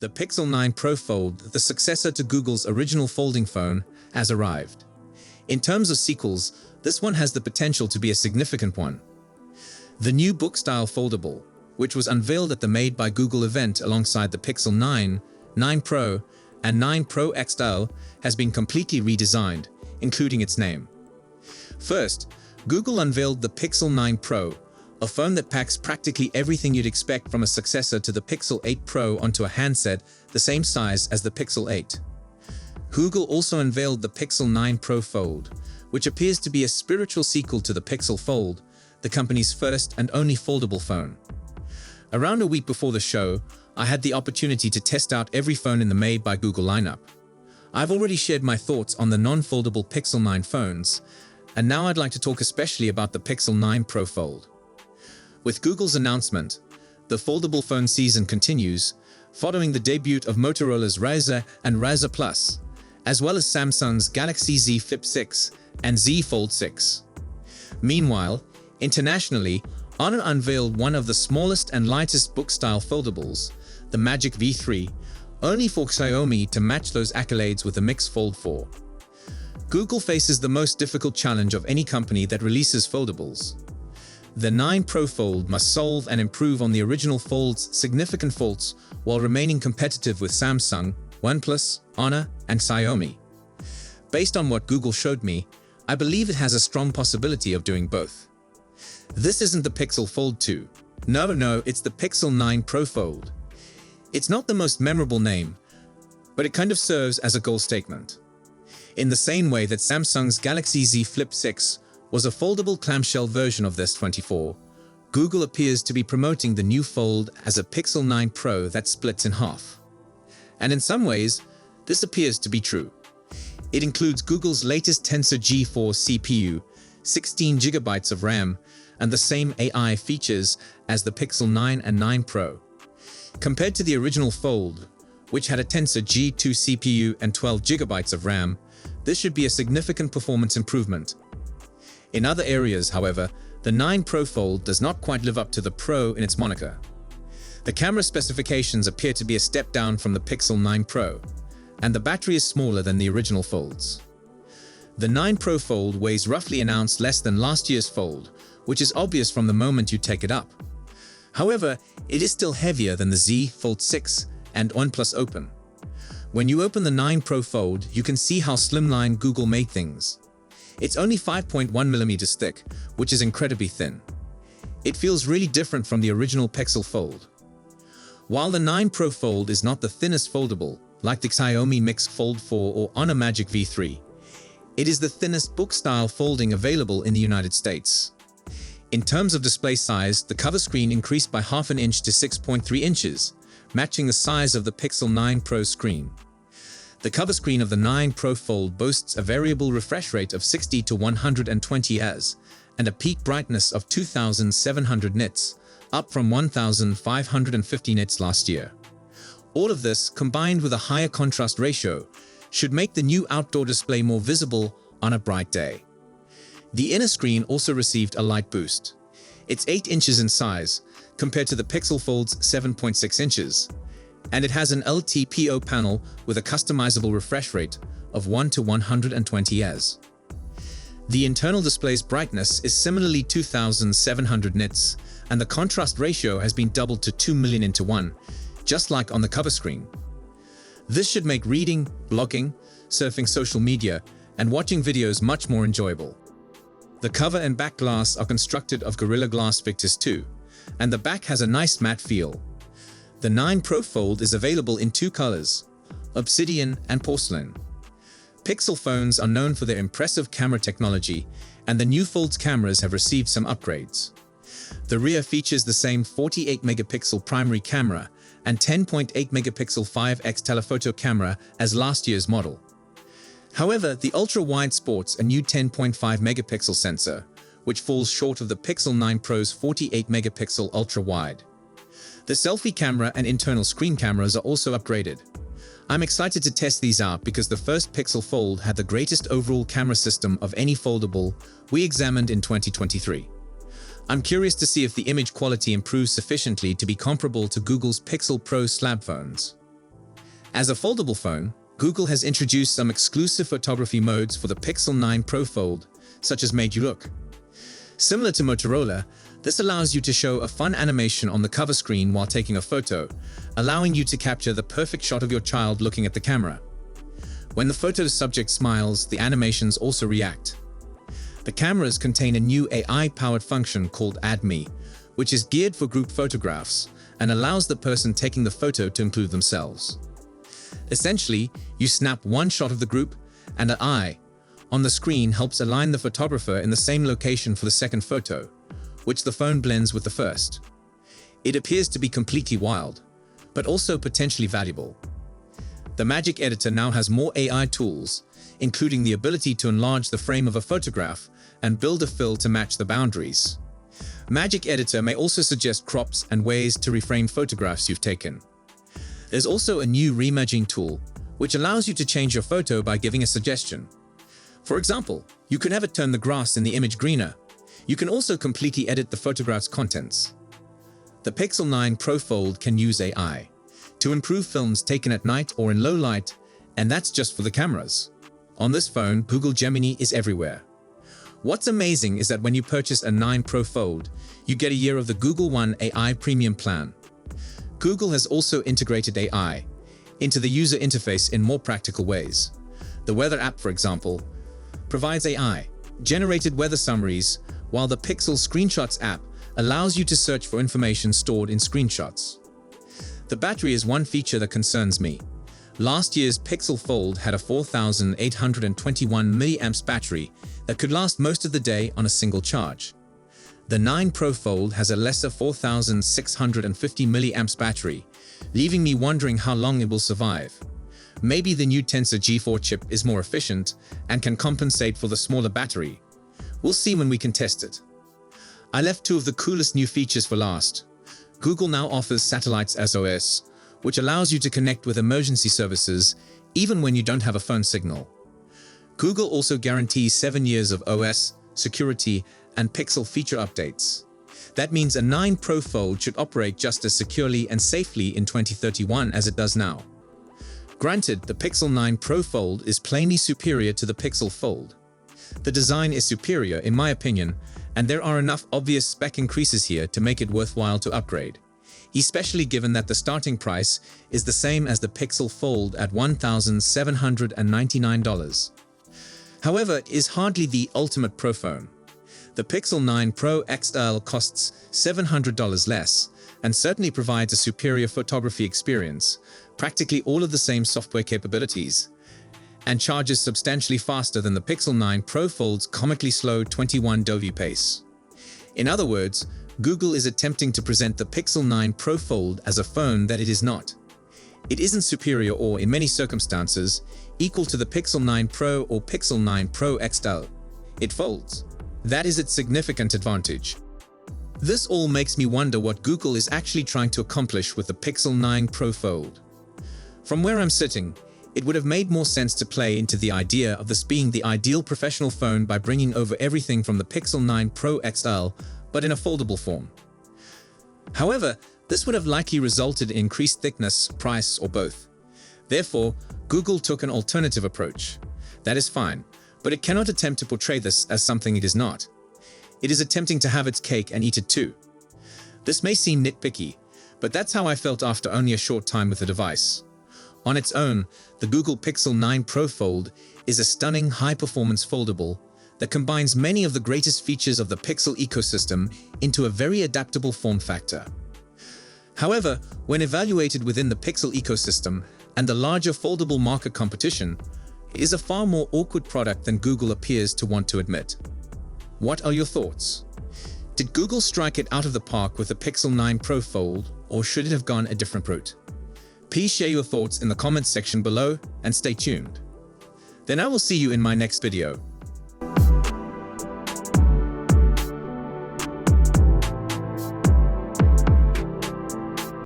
The Pixel 9 Pro Fold, the successor to Google's original folding phone, has arrived. In terms of sequels, this one has the potential to be a significant one. The new book-style foldable, which was unveiled at the Made by Google event alongside the Pixel 9, 9 Pro, and 9 Pro XL, has been completely redesigned, including its name. First, Google unveiled the Pixel 9 Pro, a phone that packs practically everything you'd expect from a successor to the Pixel 8 Pro onto a handset the same size as the Pixel 8. Google also unveiled the Pixel 9 Pro Fold, which appears to be a spiritual sequel to the Pixel Fold, the company's first and only foldable phone. Around a week before the show, I had the opportunity to test out every phone in the Made by Google lineup. I've already shared my thoughts on the non-foldable Pixel 9 phones, and now I'd like to talk especially about the Pixel 9 Pro Fold. With Google's announcement, the foldable phone season continues, following the debut of Motorola's Razr and Razr Plus, as well as Samsung's Galaxy Z Flip 6 and Z Fold 6. Meanwhile, internationally, Honor unveiled one of the smallest and lightest book-style foldables, the Magic V3, only for Xiaomi to match those accolades with the Mix Fold 4. Google faces the most difficult challenge of any company that releases foldables. The 9 Pro Fold must solve and improve on the original Fold's significant faults while remaining competitive with Samsung, OnePlus, Honor, and Xiaomi. Based on what Google showed me, I believe it has a strong possibility of doing both. This isn't the Pixel Fold 2. No, it's the Pixel 9 Pro Fold. It's not the most memorable name, but it kind of serves as a goal statement. In the same way that Samsung's Galaxy Z Flip 6 was a foldable clamshell version of this 24, Google appears to be promoting the new Fold as a Pixel 9 Pro that splits in half. And in some ways, this appears to be true. It includes Google's latest Tensor G4 CPU, 16 GB of RAM, and the same AI features as the Pixel 9 and 9 Pro. Compared to the original Fold, which had a Tensor G2 CPU and 12 GB of RAM, this should be a significant performance improvement. In other areas, however, the 9 Pro Fold does not quite live up to the Pro in its moniker. The camera specifications appear to be a step down from the Pixel 9 Pro, and the battery is smaller than the original Folds. The 9 Pro Fold weighs roughly an ounce less than last year's Fold, which is obvious from the moment you take it up. However, it is still heavier than the Z Fold 6 and OnePlus Open. When you open the 9 Pro Fold, you can see how slimline Google made things. It's only 5.1mm thick, which is incredibly thin. It feels really different from the original Pixel Fold. While the 9 Pro Fold is not the thinnest foldable, like the Xiaomi Mix Fold 4 or Honor Magic V3, it is the thinnest book-style folding available in the United States. In terms of display size, the cover screen increased by half an inch to 6.3 inches, matching the size of the Pixel 9 Pro screen. The cover screen of the 9 Pro Fold boasts a variable refresh rate of 60 to 120 Hz and a peak brightness of 2,700 nits, up from 1,550 nits last year. All of this, combined with a higher contrast ratio, should make the new outdoor display more visible on a bright day. The inner screen also received a light boost. It's 8 inches in size, compared to the Pixel Fold's 7.6 inches, and it has an LTPO panel with a customizable refresh rate of 1 to 120 Hz. The internal display's brightness is similarly 2,700 nits, and the contrast ratio has been doubled to 2 million to 1, just like on the cover screen. This should make reading, blogging, surfing social media, and watching videos much more enjoyable. The cover and back glass are constructed of Gorilla Glass Victus 2, and the back has a nice matte feel. The 9 Pro Fold is available in 2 colors, obsidian and porcelain. Pixel phones are known for their impressive camera technology, and the new Fold's cameras have received some upgrades. The rear features the same 48-megapixel primary camera and 10.8-megapixel 5x telephoto camera as last year's model. However, the ultra-wide sports a new 10.5-megapixel sensor, which falls short of the Pixel 9 Pro's 48-megapixel ultra-wide. The selfie camera and internal screen cameras are also upgraded. I'm excited to test these out because the first Pixel Fold had the greatest overall camera system of any foldable we examined in 2023. I'm curious to see if the image quality improves sufficiently to be comparable to Google's Pixel Pro slab phones. As a foldable phone, Google has introduced some exclusive photography modes for the Pixel 9 Pro Fold, such as Made You Look. Similar to Motorola, this allows you to show a fun animation on the cover screen while taking a photo, allowing you to capture the perfect shot of your child looking at the camera. When the photo subject smiles, the animations also react. The cameras contain a new AI-powered function called Add Me, which is geared for group photographs and allows the person taking the photo to include themselves. Essentially, you snap one shot of the group, and an eye on the screen helps align the photographer in the same location for the second photo, which the phone blends with the first. It appears to be completely wild, but also potentially valuable. The Magic Editor now has more AI tools, including the ability to enlarge the frame of a photograph and build a fill to match the boundaries. Magic Editor may also suggest crops and ways to reframe photographs you've taken. There's also a new reimaging tool, which allows you to change your photo by giving a suggestion. For example, you can have it turn the grass in the image greener. You can also completely edit the photograph's contents. The Pixel 9 Pro Fold can use AI to improve films taken at night or in low light, and that's just for the cameras. On this phone, Google Gemini is everywhere. What's amazing is that when you purchase a 9 Pro Fold, you get a year of the Google One AI Premium plan. Google has also integrated AI into the user interface in more practical ways. The Weather app, for example, provides AI-generated weather summaries, while the Pixel Screenshots app allows you to search for information stored in screenshots. The battery is one feature that concerns me. Last year's Pixel Fold had a 4,821 mAh battery that could last most of the day on a single charge. The 9 Pro Fold has a lesser 4,650 mAh battery, leaving me wondering how long it will survive. Maybe the new Tensor G4 chip is more efficient and can compensate for the smaller battery. We'll see when we can test it. I left two of the coolest new features for last. Google now offers Satellites SOS, which allows you to connect with emergency services even when you don't have a phone signal. Google also guarantees 7 years of OS, security, and Pixel feature updates. That means a 9 Pro Fold should operate just as securely and safely in 2031 as it does now. Granted, the Pixel 9 Pro Fold is plainly superior to the Pixel Fold. The design is superior in my opinion, and there are enough obvious spec increases here to make it worthwhile to upgrade, especially given that the starting price is the same as the Pixel Fold at $1,799. However, it is hardly the ultimate Pro phone. The Pixel 9 Pro XL costs $700 less and certainly provides a superior photography experience, practically all of the same software capabilities, and charges substantially faster than the Pixel 9 Pro Fold's comically slow 21 dovey pace. In other words, Google is attempting to present the Pixel 9 Pro Fold as a phone that it is not. It isn't superior or, in many circumstances, equal to the Pixel 9 Pro or Pixel 9 Pro XL. It folds. That is its significant advantage. This all makes me wonder what Google is actually trying to accomplish with the Pixel 9 Pro Fold. From where I'm sitting, it would have made more sense to play into the idea of this being the ideal professional phone by bringing over everything from the Pixel 9 Pro XL, but in a foldable form. However, this would have likely resulted in increased thickness, price, or both. Therefore, Google took an alternative approach. That is fine, but it cannot attempt to portray this as something it is not. It is attempting to have its cake and eat it too. This may seem nitpicky, but that's how I felt after only a short time with the device. On its own, the Google Pixel 9 Pro Fold is a stunning high-performance foldable that combines many of the greatest features of the Pixel ecosystem into a very adaptable form factor. However, when evaluated within the Pixel ecosystem and the larger foldable market competition, it is a far more awkward product than Google appears to want to admit. What are your thoughts? Did Google strike it out of the park with the Pixel 9 Pro Fold, or should it have gone a different route? Please share your thoughts in the comments section below and stay tuned. Then I will see you in my next video.